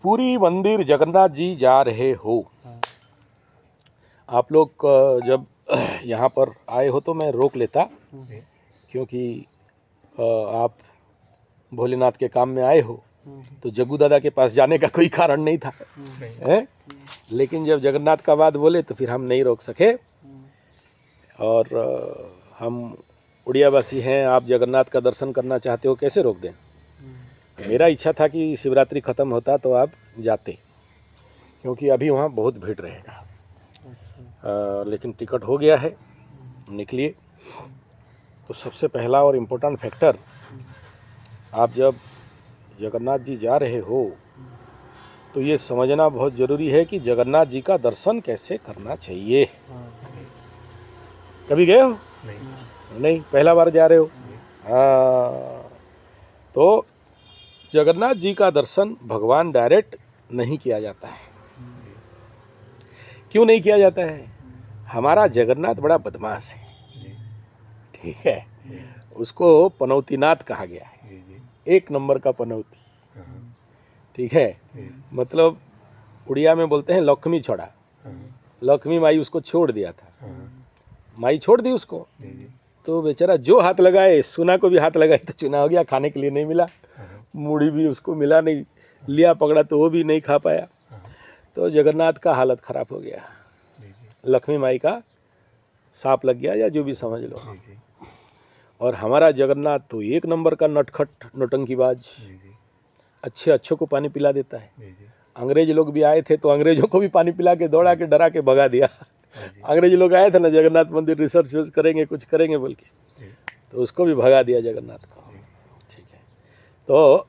पुरी मंदिर जगन्नाथ जी जा रहे हो। आप लोग जब यहाँ पर आए हो तो मैं रोक लेता, क्योंकि आप भोलेनाथ के काम में आए हो, तो जग्गू दादा के पास जाने का कोई कारण नहीं था है? लेकिन जब जगन्नाथ का बात बोले तो फिर हम नहीं रोक सके। और हम उड़ियावासी हैं, आप जगन्नाथ का दर्शन करना चाहते हो, कैसे रोक दें। मेरा इच्छा था कि शिवरात्रि ख़त्म होता तो आप जाते, क्योंकि अभी वहाँ बहुत भीड़ रहेगा। लेकिन टिकट हो गया है, निकलिए। तो सबसे पहला और इम्पोर्टेंट फैक्टर, आप जब जगन्नाथ जी जा रहे हो तो ये समझना बहुत ज़रूरी है कि जगन्नाथ जी का दर्शन कैसे करना चाहिए। कभी गए हो? नहीं, पहला बार जा रहे हो। हाँ, तो जगन्नाथ जी का दर्शन भगवान डायरेक्ट नहीं किया जाता है। क्यों नहीं किया जाता है? हमारा जगन्नाथ बड़ा बदमाश है, ठीक है। उसको पनौतीनाथ कहा गया है, एक नंबर का पनौती, ठीक है। मतलब उड़िया में बोलते हैं लक्ष्मी छोड़ा, लक्ष्मी माई उसको छोड़ दिया था, माई छोड़ दी उसको, तो बेचारा जो हाथ लगाए, सुना को भी हाथ लगाए तो चुना हो गया, खाने के लिए नहीं मिला, मूढ़ी भी उसको मिला नहीं, लिया पकड़ा तो वो भी नहीं खा पाया। तो जगन्नाथ का हालत ख़राब हो गया, लक्ष्मी माई का सांप लग गया या जो भी समझ लो। और हमारा जगन्नाथ तो एक नंबर का नटखट नौटंकीबाज, अच्छे अच्छों को पानी पिला देता है। अंग्रेज लोग भी आए थे तो अंग्रेजों को भी पानी पिला के दौड़ा के डरा के भगा दिया। अंग्रेज लोग आए थे ना, जगन्नाथ मंदिर रिसर्च करेंगे, कुछ करेंगे बोल के, तो उसको भी भगा दिया जगन्नाथ को, ठीक है। तो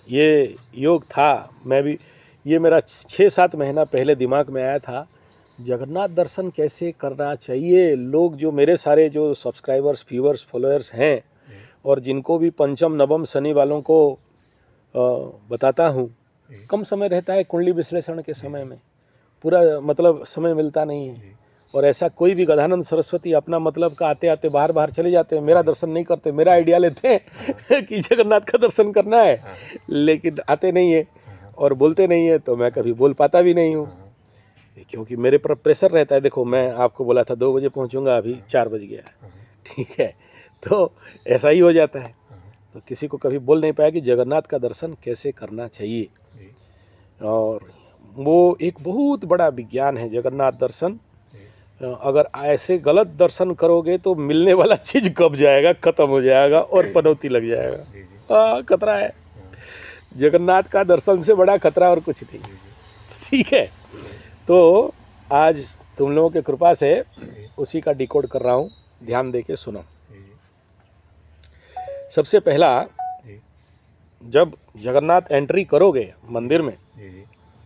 ये योग था, मैं भी, ये मेरा 6-7 महीना पहले दिमाग में आया था, जगन्नाथ दर्शन कैसे करना चाहिए। लोग जो मेरे सारे जो सब्सक्राइबर्स, व्यूअर्स, फॉलोअर्स हैं, और जिनको भी पंचम नवम शनि वालों को बताता हूँ, कम समय रहता है कुंडली विश्लेषण के समय में, पूरा मतलब समय मिलता नहीं है। और ऐसा कोई भी, गजानंद सरस्वती अपना मतलब का आते आते बाहर बाहर चले जाते हैं, मेरा दर्शन नहीं करते, मेरा आइडिया लेते हैं कि जगन्नाथ का दर्शन करना है, लेकिन आते नहीं है और बोलते नहीं है, तो मैं कभी बोल पाता भी नहीं हूँ, क्योंकि मेरे पर प्रेशर रहता है। देखो, मैं आपको बोला था 2 बजे पहुँचूँगा, अभी 4 बज गया, ठीक है। तो ऐसा ही हो जाता है, तो किसी को कभी बोल नहीं पाया कि जगन्नाथ का दर्शन कैसे करना चाहिए। और वो एक बहुत बड़ा विज्ञान है जगन्नाथ दर्शन। अगर ऐसे गलत दर्शन करोगे तो मिलने वाला चीज़ कब जाएगा, ख़त्म हो जाएगा और पनौती लग जाएगा। खतरा है, जगन्नाथ का दर्शन से बड़ा खतरा और कुछ नहीं, ठीक है। तो आज तुम लोगों के कृपा से उसी का डिकोड कर रहा हूँ, ध्यान दे के सुनो। सबसे पहला, जब जगन्नाथ एंट्री करोगे मंदिर में,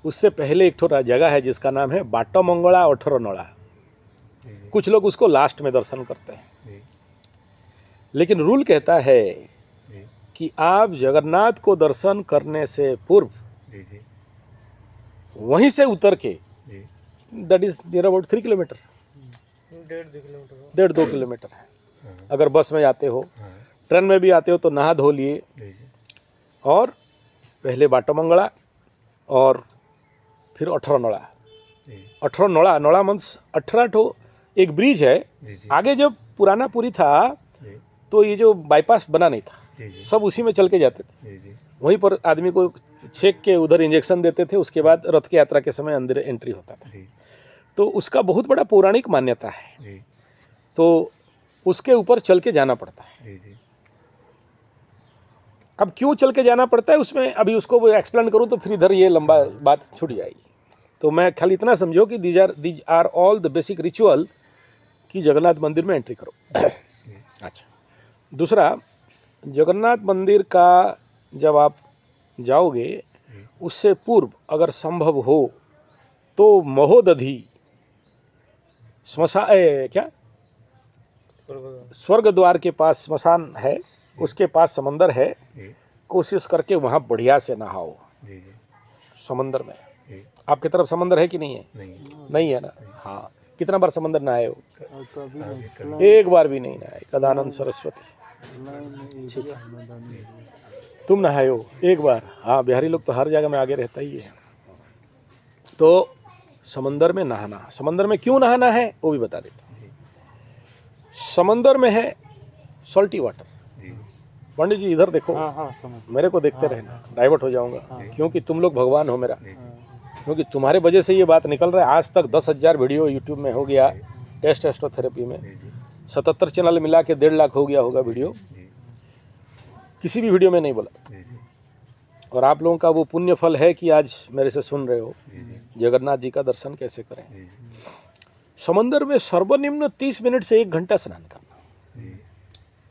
उससे पहले एक थोड़ा जगह है जिसका नाम है बाटोमंगला अठरनोला। कुछ लोग उसको लास्ट में दर्शन करते हैं, लेकिन रूल कहता है कि आप जगन्नाथ को दर्शन करने से पूर्व वहीं से उतर के, that is near about 3 kilometre, 1.5-2 kilometre है। अगर बस में आते हो, ट्रेन में भी आते हो, तो नहा धो लिए और पहले बाटोमंगला और फिर अठरनोला। अठरनोला, नोला मीन्स 18 ठो एक ब्रिज है। आगे जब पुराना पुरी था तो ये जो बाईपास बना नहीं था, सब उसी में चल के जाते थे, वहीं पर आदमी को छेक के उधर इंजेक्शन देते थे, उसके बाद रथ की यात्रा के समय अंदर एंट्री होता था। तो उसका बहुत बड़ा पौराणिक मान्यता है, तो उसके ऊपर चल के जाना पड़ता है। अब क्यों चल के जाना पड़ता है, उसमें अभी उसको एक्सप्लेन करूं तो फिर इधर ये लंबा बात छूट जाएगी। तो मैं खाली इतना समझो कि these are all the basic ritual कि जगन्नाथ मंदिर में एंट्री करो। अच्छा, दूसरा, जगन्नाथ मंदिर का जब आप जाओगे, उससे पूर्व अगर संभव हो तो महोदधि स्मशान, क्या स्वर्ग द्वार के पास श्मशान है, उसके पास समंदर है, कोशिश करके वहाँ बढ़िया से नहाओ समंदर में। आपकी तरफ समंदर है कि नहीं है? नहीं है ना। हाँ, कितना बार समंदर नहाए हो? एक बार भी नहीं नहाए। गजानंद सरस्वती, ठीक है। तुम नहाए हो एक बार? हाँ, बिहारी लोग तो हर जगह में आगे रहता ही है। तो समंदर में नहाना, समंदर में क्यों नहाना है वो भी बता देता हूँ। समंदर में है सॉल्टी वाटर। पंडित जी इधर देखो, मेरे को देखते रहना, डाइवर्ट हो जाऊंगा, क्योंकि तुम लोग भगवान हो मेरा, क्योंकि तुम्हारे वजह से ये बात निकल रहा है। आज तक 10,000 वीडियो यूट्यूब में हो गया टेस्ट एस्ट्रोथेरेपी में, 77 चैनल मिला के 1.5 लाख हो गया होगा वीडियो, किसी भी वीडियो में नहीं बोला। और आप लोगों का वो पुण्य फल है कि आज मेरे से सुन रहे हो जगन्नाथ जी का दर्शन कैसे करें। समंदर में सर्वनिम्न 30 मिनट से 1 घंटा स्नान करना।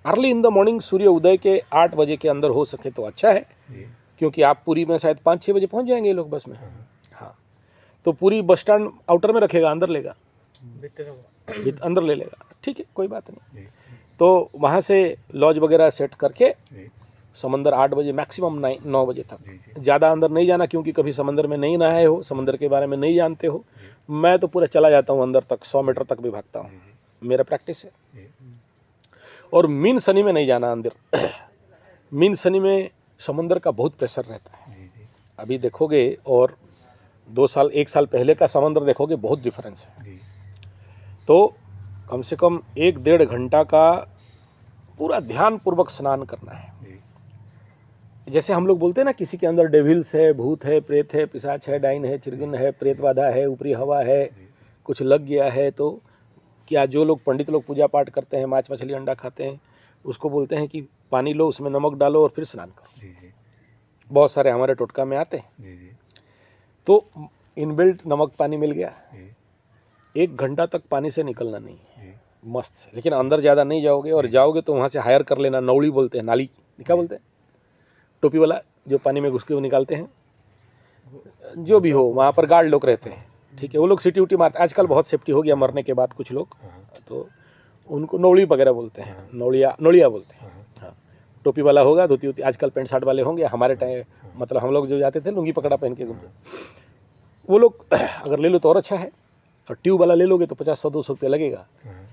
अर्ली इन द मॉर्निंग, सूर्य उदय के 8 बजे के अंदर हो सके तो अच्छा है, क्योंकि आप पुरी में शायद 5-6 बजे पहुंच जाएंगे ये लोग बस में। हाँ, तो पूरी बस स्टैंड आउटर में रखेगा, अंदर लेगा, अंदर ले लेगा, ठीक है, कोई बात नहीं। तो वहाँ से लॉज वगैरह सेट करके समंदर 8 बजे मैक्सिमम 9 बजे तक, ज़्यादा अंदर नहीं जाना, क्योंकि कभी समंदर में नहीं नहाए हो, समंदर के बारे में नहीं जानते हो। मैं तो पूरा चला जाता हूँ अंदर तक, 100 मीटर तक भी भागता हूँ, मेरा प्रैक्टिस है। और मीन शनि में नहीं जाना अंदर। मीन शनि में समंदर का बहुत प्रेशर रहता है। अभी देखोगे और 1 साल पहले का समंदर देखोगे, बहुत डिफरेंस है। तो कम से कम 1-1.5 घंटा का पूरा ध्यानपूर्वक स्नान करना है। जैसे हम लोग बोलते हैं ना, किसी के अंदर डेविल्स है, भूत है, प्रेत है, पिशाच है, डाइन है, चिरगिन है, प्रेत बाधा है, ऊपरी हवा है, कुछ लग गया है, तो क्या जो लोग पंडित लोग पूजा पाठ करते हैं, मांस मछली अंडा खाते हैं, उसको बोलते हैं कि पानी लो, उसमें नमक डालो और फिर स्नान करो। बहुत सारे हमारे टोटका में आते हैं। तो इनबिल्ट नमक पानी मिल गया, 1 घंटा तक पानी से निकलना नहीं है, मस्त से। लेकिन अंदर ज़्यादा नहीं जाओगे, और जाओगे तो वहाँ से हायर कर लेना, नौड़ी बोलते हैं, नाली क्या बोलते हैं, टोपी वाला जो पानी में घुस के वो निकालते हैं, जो भी हो, वहाँ पर गार्ड लोग रहते हैं, ठीक है, वो लोग सीटी उटी मारते। आजकल बहुत सेफ्टी हो गया मरने के बाद, कुछ लोग तो उनको नौड़ी वगैरह बोलते हैं, नौड़िया बोलते हैं। हाँ, टोपी वाला होगा, धोती होती, आजकल पैंट शर्ट वाले होंगे। हमारे टाइम मतलब हम लोग जो जाते थे लुंगी पकड़ा पहन के घूमते, वो लोग अगर ले लो तो और अच्छा है। और ट्यूब वाला ले लोगे तो 50-100-200 रुपये लगेगा,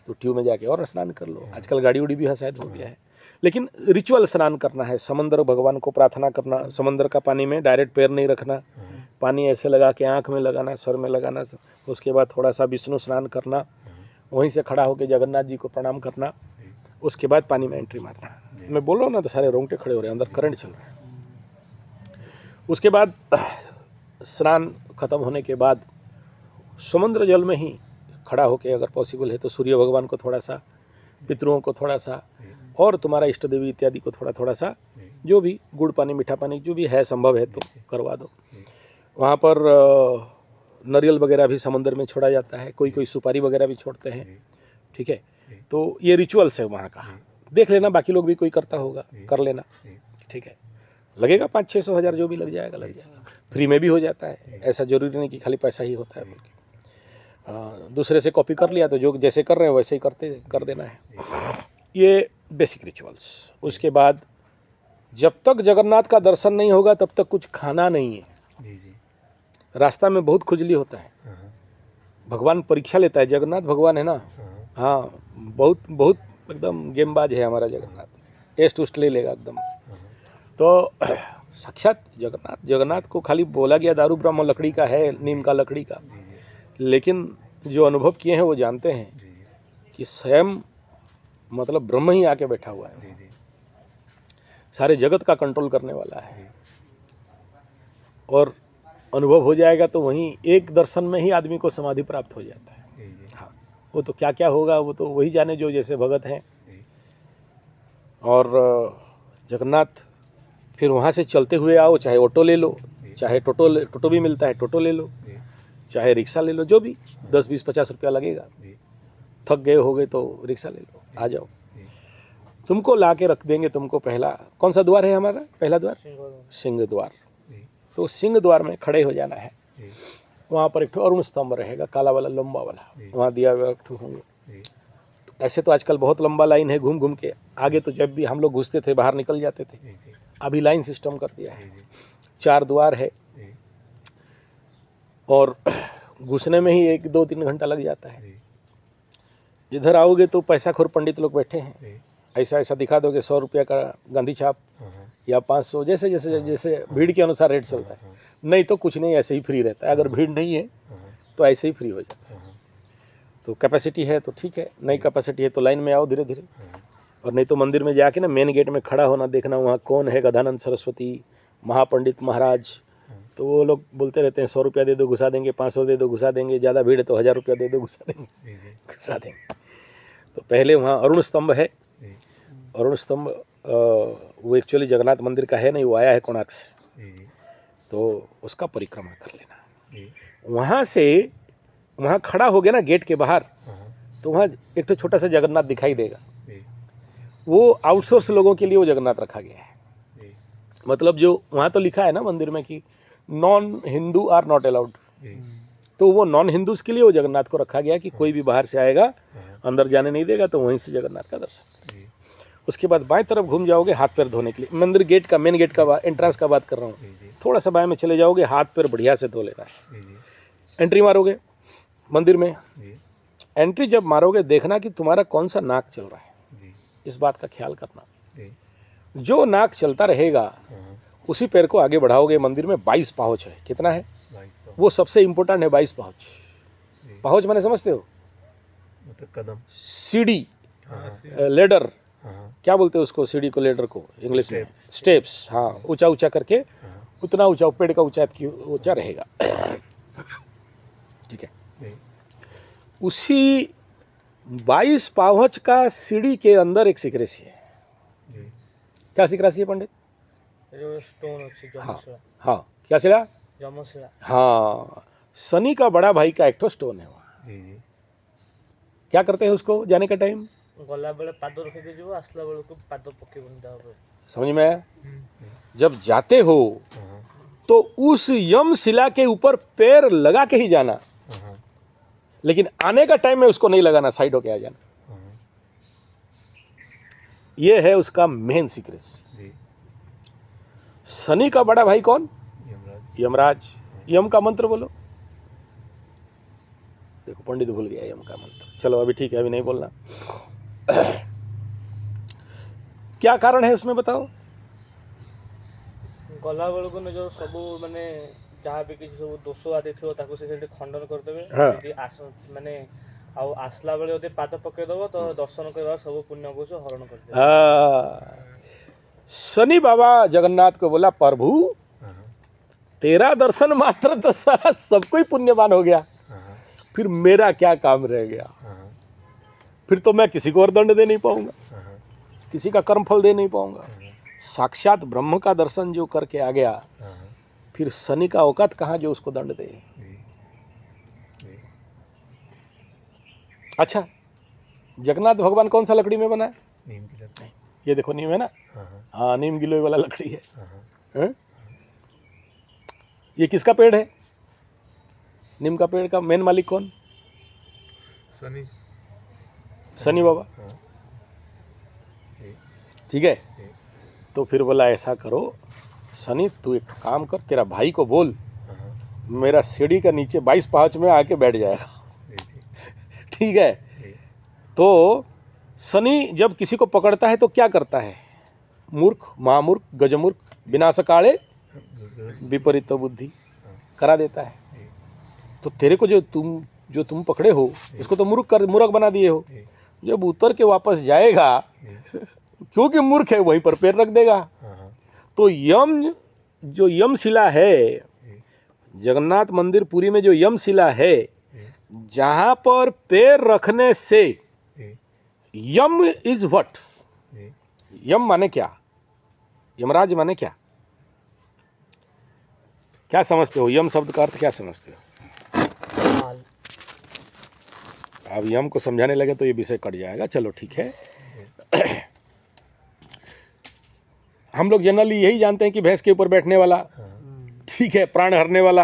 तो ट्यूब में जाके और स्नान कर लो। आजकल गाड़ी उड़ी भी है, शायद हो गया है। लेकिन रिचुअल स्नान करना है, समंदर भगवान को प्रार्थना करना, समंदर का पानी में डायरेक्ट पैर नहीं रखना, पानी ऐसे लगा के आँख में लगाना, सर में लगाना। उसके बाद थोड़ा सा विष्णु स्नान करना, वहीं से खड़ा होकर जगन्नाथ जी को प्रणाम करना, उसके बाद पानी में एंट्री मारना। मैं बोल रहा हूँ ना तो सारे रोंगटे खड़े हो रहे हैं, अंदर करंट चल रहा है। उसके बाद स्नान खत्म होने के बाद समुद्र जल में ही खड़ा होकर, अगर पॉसिबल है तो सूर्य भगवान को थोड़ा सा, पितरों को थोड़ा सा, और तुम्हारा इष्ट देवी इत्यादि को थोड़ा थोड़ा सा, जो भी गुड़ पानी मीठा पानी जो भी है संभव है तो करवा दो। वहाँ पर नारियल वगैरह भी समंदर में छोड़ा जाता है, कोई कोई सुपारी वगैरह भी छोड़ते हैं, ठीक है। तो ये रिचुअल्स है वहाँ का, देख लेना, बाकी लोग भी कोई करता होगा, कर लेना, ठीक है। लगेगा 500-600 हज़ार, जो भी लग जाएगा लग जाएगा। फ्री में भी हो जाता है, ऐसा जरूरी नहीं कि खाली पैसा ही होता है, बल्कि दूसरे से कॉपी कर लिया तो जो जैसे कर रहे हैं वैसे ही कर देना है। ये बेसिक रिचुअल्स। उसके बाद जब तक जगन्नाथ का दर्शन नहीं होगा तब तक कुछ खाना नहीं है। रास्ता में बहुत खुजली होता है, भगवान परीक्षा लेता है, जगन्नाथ भगवान है ना। हाँ, बहुत बहुत एकदम गेमबाज है हमारा जगन्नाथ, टेस्ट उस्ट ले लेगा एकदम। तो साक्षात जगन्नाथ को खाली बोला गया दारू ब्रह्म लकड़ी का है, नीम का लकड़ी का, लेकिन जो अनुभव किए हैं वो जानते हैं कि स्वयं मतलब ब्रह्म ही आके बैठा हुआ है, सारे जगत का कंट्रोल करने वाला है। और अनुभव हो जाएगा तो वहीं एक दर्शन में ही आदमी को समाधि प्राप्त हो जाता है। हाँ, वो तो क्या क्या होगा वो तो वही जाने जो जैसे भगत हैं। और जगन्नाथ फिर वहाँ से चलते हुए आओ, चाहे ऑटो ले लो, चाहे टोटो भी मिलता है, टोटो ले लो, चाहे रिक्शा ले लो, जो भी 10-20-50 रुपया लगेगा। थक गए हो गए तो रिक्शा ले लो, आ जाओ, तुमको ला के रख देंगे। तुमको पहला कौन सा द्वार है हमारा, पहला द्वार सिंह द्वार। तो सिंह द्वार में खड़े हो जाना है। वहाँ पर एक ठो अरुण स्तंभ रहेगा, काला वाला लंबा वाला, वहाँ दिया हुआ एक ठो होंगे। ऐसे तो आजकल बहुत लंबा लाइन है, घूम घूम के आगे तो जब भी हम लोग घुसते थे बाहर निकल जाते थे, अभी लाइन सिस्टम कर दिया है। 4 द्वार है और घुसने में ही 1-2-3 घंटा लग जाता है। इधर आओगे तो पैसा खोर पंडित लोग बैठे हैं, ऐसा ऐसा दिखा दोगे 100 रुपया का गांधी छाप या 500, जैसे जैसे जैसे भीड़ के अनुसार रेट चलता है। नहीं तो कुछ नहीं, ऐसे ही फ्री रहता है। अगर भीड़ नहीं है तो ऐसे ही फ्री हो जाता है। तो कैपेसिटी है तो ठीक है, नहीं कैपेसिटी है तो लाइन में आओ धीरे धीरे। और नहीं तो मंदिर में जाके ना मेन गेट में खड़ा होना, देखना वहाँ कौन है, गजानंद सरस्वती, महापंडित महाराज। तो वो लोग बोलते रहते हैं 100 रुपया दे दो घुसा देंगे, 500 दे दो घुसा देंगे, ज़्यादा भीड़ है तो 1000 रुपया दे दो घुसा देंगे, घुसा देंगे। तो पहले वहाँ अरुण स्तंभ है। अरुण स्तंभ वो एक्चुअली जगन्नाथ मंदिर का है नहीं, वो आया है कोणार्क से, तो उसका परिक्रमा कर लेना। वहाँ से वहाँ खड़ा हो गया ना गेट के बाहर, तो वहाँ एक तो छोटा सा जगन्नाथ दिखाई देगा। वो आउटसोर्स लोगों के लिए वो जगन्नाथ रखा गया है। मतलब जो वहाँ तो लिखा है ना मंदिर में कि non Hindu are not allowed, तो वो नॉन हिंदूज के लिए वो जगन्नाथ को रखा गया कि कोई भी बाहर से आएगा अंदर जाने नहीं देगा, तो वहीं से जगन्नाथ का दर्शन करें। उसके बाद बाएं तरफ घूम जाओगे हाथ पैर धोने के लिए। मंदिर गेट का, मेन गेट का एंट्रेंस का बात कर रहा हूँ। थोड़ा सा बाएं में चले जाओगे, हाथ पैर बढ़िया से धो लेना है। एंट्री मारोगे मंदिर में, एंट्री जब मारोगे देखना कि तुम्हारा कौन सा नाक चल रहा है, इस बात का ख्याल करना। जो नाक चलता रहेगा उसी पैर को आगे बढ़ाओगे। मंदिर में 22 पाउच है। कितना है? वो सबसे इम्पोर्टेंट है 22 पाउच। पाउच माने समझते हो? मतलब कदम, सीढ़ी, लेडर, क्या बोलते हैं उसको, सीढ़ी को, लेडर को इंग्लिश में स्टेप्स। हाँ, ऊंचा ऊंचा करके, उतना ऊंचा पेड़ का ऊंचा रहेगा। ठीक है। उसी 22 पाउच का सीढ़ी के अंदर एक सिक्रेसी है। क्या सिक्रेसी है पंडित? स्टोन अच्छी हाँ हाँ, क्या शिला? जमशिला। हाँ, शनि का बड़ा भाई का एक तो स्टोन है वहाँ। क्या करते हैं उसको जाने का टाइम? गला बेले पाद रखिके जीव, आसला बेले को पाद पकेबनी ता ऊपर। समझ में आया? जब जाते हो तो उस यम शिला के ऊपर पैर लगा के ही जाना, लेकिन आने का टाइम में उसको नहीं लगाना, साइड होके आ जाना। ये है उसका मेन सीक्रेट। शनि का बड़ा भाई कौन? यमराज। यम का मंत्र बोलो। देखो पंडित भूल गया यम का मंत्र। चलो अभी ठीक है, अभी नहीं बोलना। क्या कारण है उसमें बताओ? गला बेले को जो सब माने जहाँ भी किसी सब दोष आदि थो ताको से खंडन करदेवे। हाँ। माने आउ आसला बेले यदि पाद पकेदब तो दर्शन करवा सब पुण्य को हरण कर। शनि बाबा जगन्नाथ को बोला, प्रभु तेरा दर्शन मात्र तो सारा सबको ही पुण्यवान हो गया, फिर मेरा क्या काम रह गया? फिर तो मैं किसी को और दंड दे नहीं पाऊंगा, किसी का कर्म फल दे नहीं पाऊंगा। साक्षात ब्रह्म का दर्शन जो करके आ गया, फिर शनि का औकात कहाँ जो उसको दंड दे। अच्छा, जगन्नाथ भगवान कौन सा लकड़ी में बना है? नीम की लकड़ी। ये देखो नीम है ना? हाँ, नीम गिलोय वाला लकड़ी है। हैं? ये किसका पेड़ है? नीम का पेड़ का मेन मालिक कौन? शनि। शनि बाबा। ठीक है। तो फिर बोला ऐसा करो शनि, तू एक काम कर, तेरा भाई को बोल मेरा सीढ़ी का नीचे 22 पाउच में आके बैठ जाएगा। ठीक है। तो शनि जब किसी को पकड़ता है तो क्या करता है? मूर्ख, महामूर्ख, गजमूर्ख, विनाशकाले विपरीत बुद्धि करा देता है। तो तेरे को जो तुम पकड़े हो उसको तो मूर्ख बना दिए हो। जब उतर के वापस जाएगा, क्योंकि मूर्ख है, वहीं पर पैर रख देगा। तो जो यम शिला है, जगन्नाथ मंदिर पुरी में जो यम शिला है, जहां पर पैर रखने से यम इज व्हाट? यम माने क्या? यमराज माने क्या? क्या समझते हो? यम शब्द का अर्थ क्या समझते हो? अब यम को समझाने लगे तो ये विषय कट जाएगा। चलो ठीक है। हम लोग जनरली यही जानते हैं कि भैंस के ऊपर बैठने वाला, ठीक है, प्राण हरने वाला,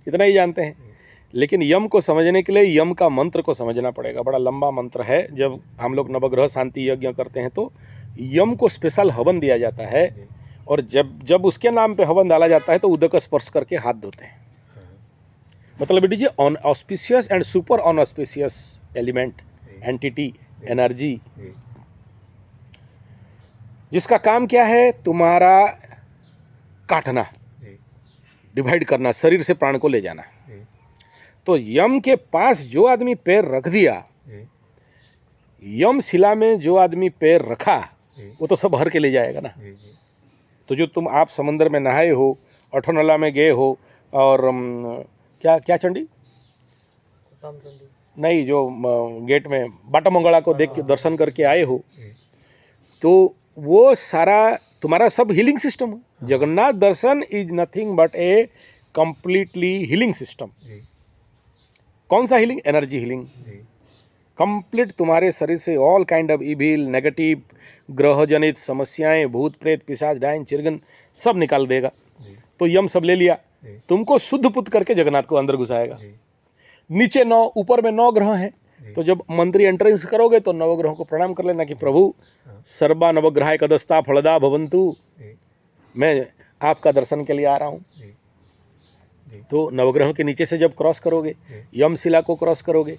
इतना ही जानते हैं। लेकिन यम को समझने के लिए यम का मंत्र को समझना पड़ेगा। बड़ा लंबा मंत्र है। जब हम लोग नवग्रह शांति यज्ञ करते हैं तो यम को स्पेशल हवन दिया जाता है, और जब उसके नाम पे हवन डाला जाता है तो उदक स्पर्श करके हाथ धोते हैं। मतलब it is on auspicious and super on auspicious element, entity, energy. जिसका काम क्या है, तुम्हारा काटना, जी डिवाइड करना, शरीर से प्राण को ले जाना। जी तो यम के पास जो आदमी पैर रख दिया, जी यम शिला में जो आदमी पैर रखा, जी वो तो सब भर के ले जाएगा ना। जी जी तो जो तुम आप समंदर में नहाए हो, अठोनला में गए हो, और क्या क्या चंडी नहीं, जो गेट में बाटा मंगला को देख के दर्शन करके आए हो, तो वो सारा तुम्हारा सब हीलिंग सिस्टम है। Jagannath darshan is nothing but a completely healing system. जी कौन सा हीलिंग? Energy healing. जी कंप्लीट तुम्हारे शरीर से all kind of evil, negative, ग्रह जनित समस्याएं, भूत प्रेत पिशाच डायन चिरगन सब निकाल देगा। जी तो यम सब ले लिया, जी तुमको शुद्ध पुत करके जगन्नाथ को अंदर घुसाएगा। जी नीचे 9, ऊपर में 9 ग्रह हैं। तो जब मंत्री एंट्रेंस करोगे तो नवग्रहों को प्रणाम कर लेना कि प्रभु सर्वा नवग्रहाय कदस्ता फलदा भवंतु, जी मैं आपका दर्शन के लिए आ रहा हूँ। जी तो नवग्रहों के नीचे से जब क्रॉस करोगे, यमशिला को क्रॉस करोगे,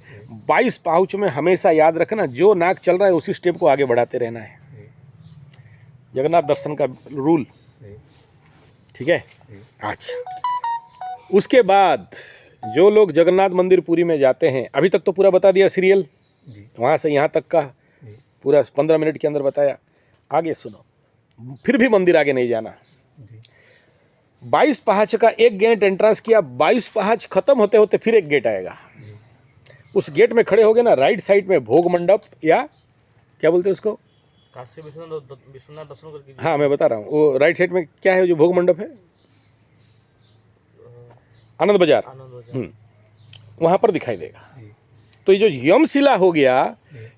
22 पाउच में हमेशा याद रखना, जो नाक चल रहा है उसी स्टेप को आगे बढ़ाते रहना है। जी जगन्नाथ दर्शन का रूल, जी ठीक है। अच्छा, उसके बाद जो लोग जगन्नाथ मंदिर पुरी में जाते हैं, अभी तक तो पूरा बता दिया सीरियल, जी वहाँ से यहाँ तक का जी पूरा 15 मिनट के अंदर बताया। आगे सुनो, फिर भी मंदिर आगे नहीं जाना। जी 22 पहाच का एक गेट एंट्रेंस किया, 22 पहाच खत्म होते होते फिर एक गेट आएगा। उस गेट में खड़े होगे ना, राइट साइड में भोग मंडप, या क्या बोलते हैं उसको, काशी विश्वनाथ दर्शन करके हाँ मैं बता रहा हूँ, वो राइट साइड में क्या है जो भोग मंडप है, आनंद बाजार, आनंद हो जाए। वहाँ पर दिखाई देगा। जी तो ये जो यमशिला हो गया,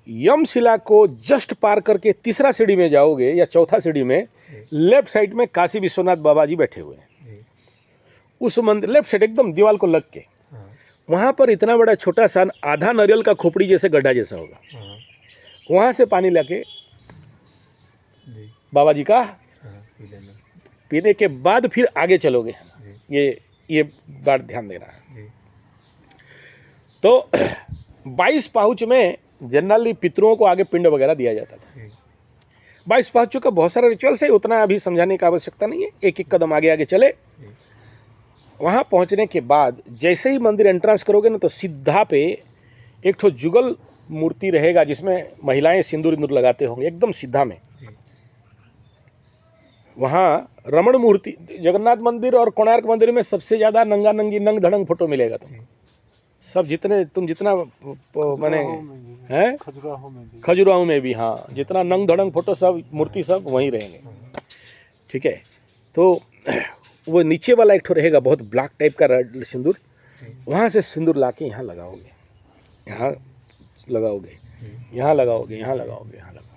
यमशिला को जस्ट पार करके तीसरा सीढ़ी में जाओगे या चौथा सीढ़ी में, लेफ्ट साइड में काशी विश्वनाथ बाबा जी बैठे हुए हैं। जी उस मंदिर लेफ्ट साइड एकदम दीवार को लग के, हाँ वहाँ पर इतना बड़ा छोटा सा आधा नारियल का खोपड़ी जैसे गड्ढा जैसा होगा, हाँ वहाँ से पानी लाके जी बाबा जी का हाँ पी लेना। पीने के बाद फिर आगे चलोगे। जी ये बात ध्यान देना है। जी तो 22 पाउच में जनरली पितरों को आगे पिंड वगैरह दिया जाता था। जी 22 पाउचों का बहुत सारा रिचुअल्स है, उतना अभी समझाने की आवश्यकता नहीं है, एक एक कदम आगे आगे चले। वहाँ पहुँचने के बाद जैसे ही मंदिर एंट्रेंस करोगे ना, तो सीधा पे एक ठो जुगल मूर्ति रहेगा जिसमें महिलाएं सिंदूर इंदूर लगाते होंगे, एकदम सीधा में। वहाँ रमण मूर्ति, जगन्नाथ मंदिर और कोणार्क मंदिर में सबसे ज़्यादा नंगा नंगी नंग धड़ंग फोटो मिलेगा तुमको। सब जितने तुम जितना मैंने हैं, खजुराहो में भी, हाँ, जितना नंग धड़ंग फोटो सब मूर्ति सब वहीं रहेंगे, ठीक है। तो वो नीचे वाला एक ठो रहेगा बहुत ब्लैक टाइप का रेड सिंदूर, वहाँ से सिंदूर लाके यहाँ लगाओगे, यहाँ लगाओगे, यहाँ लगाओगे, यहाँ लगाओगे, यहाँ लगाओगे।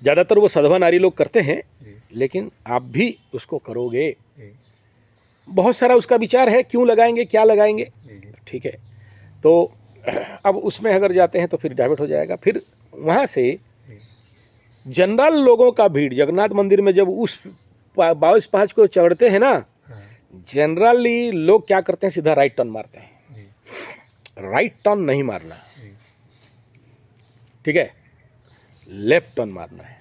ज़्यादातर वो सधवा नारी लोग करते हैं, लेकिन आप भी उसको करोगे। बहुत सारा उसका विचार है, क्यों लगाएंगे, क्या लगाएंगे, ठीक है। तो अब उसमें अगर जाते हैं तो फिर डाइवर्ट हो जाएगा। फिर वहाँ से जनरल लोगों का भीड़ जगन्नाथ मंदिर में जब उस 22 पहाच को चढ़ते हैं ना, जनरली लोग क्या करते हैं, सीधा राइट टर्न मारते हैं। राइट टर्न नहीं मारना, ठीक है, लेफ्ट टर्न मारना है।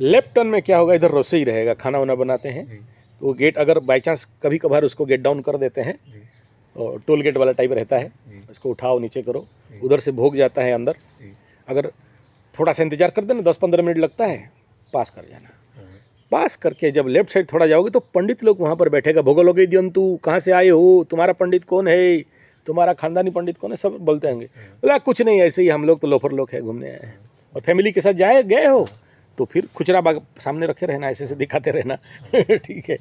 लेफ्ट टर्न में क्या होगा, इधर रसोई रहेगा, खाना वाना बनाते हैं, तो वो गेट अगर बाई चांस कभी कभार उसको गेट डाउन कर देते हैं, और टोल गेट वाला टाइप रहता है, इसको उठाओ नीचे करो, उधर से भोग जाता है अंदर। अगर थोड़ा सा इंतजार कर देना, 10-15 मिनट लगता है, पास कर जाना। पास करके जब लेफ्ट साइड थोड़ा जाओगे तो पंडित लोग वहाँ पर बैठेगा, भोगोलोगे जंतु, कहाँ से आए हो, तुम्हारा पंडित कौन है, तुम्हारा खानदानी पंडित कौन है, सब बोलते होंगे। बोला कुछ नहीं, ऐसे ही हम लोग तो लोफर लोग हैं, घूमने आए हैं। और फैमिली के साथ गए हो तो फिर खुचरा बाग सामने रखे रहना, ऐसे ऐसे दिखाते रहना, ठीक है।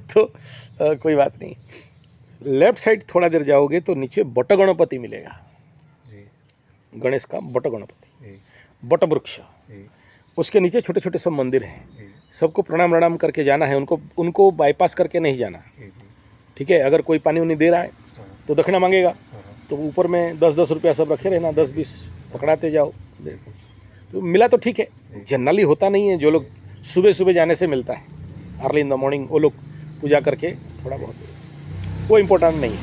तो कोई बात नहीं। लेफ्ट साइड थोड़ा देर जाओगे तो नीचे बट गणपति मिलेगा, गणेश का बट गणपति, बट वृक्ष, उसके नीचे छोटे छोटे सब मंदिर हैं। सबको प्रणाम प्रणाम करके जाना है, उनको बाईपास करके नहीं जाना, ठीक है। अगर कोई पानी उनी दे रहा है तो दक्षिणा मांगेगा, तो ऊपर में 10-10 रुपया सब रखे रहना, 10-20 पकड़ाते जाओ। तो मिला तो ठीक है, जनरली होता नहीं है। जो लोग सुबह सुबह जाने से मिलता है, अर्ली इन द मॉर्निंग, वो लोग पूजा करके थोड़ा बहुत, वो इम्पोर्टेंट नहीं है,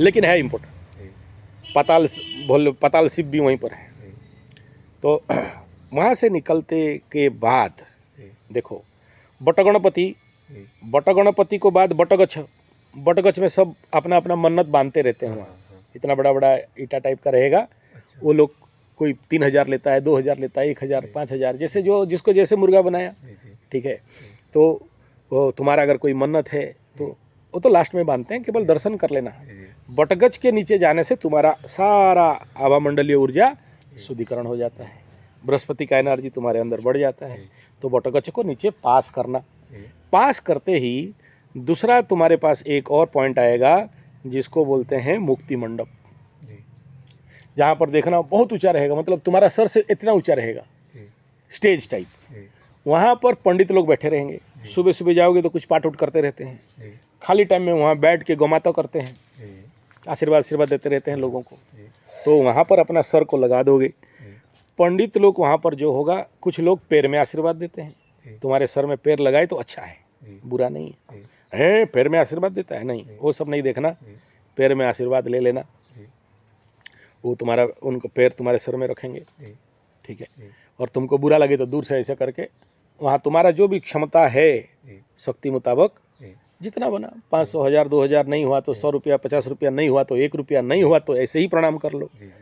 लेकिन है इम्पोर्टेंट। पाताल शिव भी वहीं पर है। तो वहाँ से निकलते के बाद जी देखो बटगणपति, जी बटगणपति को बाद बटगछ, बटगछ में सब अपना अपना मन्नत बांधते रहते हैं। वहाँ हाँ इतना बड़ा बड़ा ईटा टाइप का रहेगा। अच्छा वो लोग कोई 3,000 लेता है, 2,000 लेता है, 1,000, 5,000, जैसे जो जिसको जैसे मुर्गा बनाया, जी जी ठीक है। तो वो तुम्हारा अगर कोई मन्नत है तो वो तो लास्ट में बांधते हैं, केवल दर्शन कर लेना। जी जी बटगछ के नीचे जाने से तुम्हारा सारा आवामंडलीय ऊर्जा शुद्धिकरण हो जाता है, बृहस्पति का एनर्जी तुम्हारे अंदर बढ़ जाता है। तो बटगछ को नीचे पास करना, जी पास करते ही दूसरा तुम्हारे पास एक और पॉइंट आएगा जिसको बोलते हैं मुक्ति मंडप, जी जहाँ पर देखना बहुत ऊंचा रहेगा, मतलब तुम्हारा सर से इतना ऊंचा रहेगा, जी स्टेज टाइप। जी वहाँ पर पंडित लोग बैठे रहेंगे। सुबह सुबह जाओगे तो कुछ पाठ उठ करते रहते हैं, जी खाली टाइम में वहाँ बैठ के गौमाता करते हैं, जी आशीर्वाद देते रहते हैं लोगों को। जी तो वहाँ पर अपना सर को लगा दोगे। जी पंडित लोग वहाँ पर जो होगा, कुछ लोग पैर में आशीर्वाद देते हैं। जी तुम्हारे सर में पैर लगाए तो अच्छा है, जी बुरा नहीं है। जी हैं पैर में आशीर्वाद देता है, नहीं, वो सब नहीं देखना। जी पैर में आशीर्वाद ले लेना, जी वो तुम्हारा उनको पैर तुम्हारे सर में रखेंगे, जी ठीक है। जी और तुमको बुरा लगे तो दूर से ऐसे करके वहाँ तुम्हारा जो भी क्षमता है जी शक्ति मुताबिक जी जितना बना, 500, 1000, 2000 नहीं हुआ तो 100 रुपया, 50 रुपया नहीं हुआ तो 1 रुपया, नहीं हुआ तो ऐसे ही प्रणाम कर लो। जी जी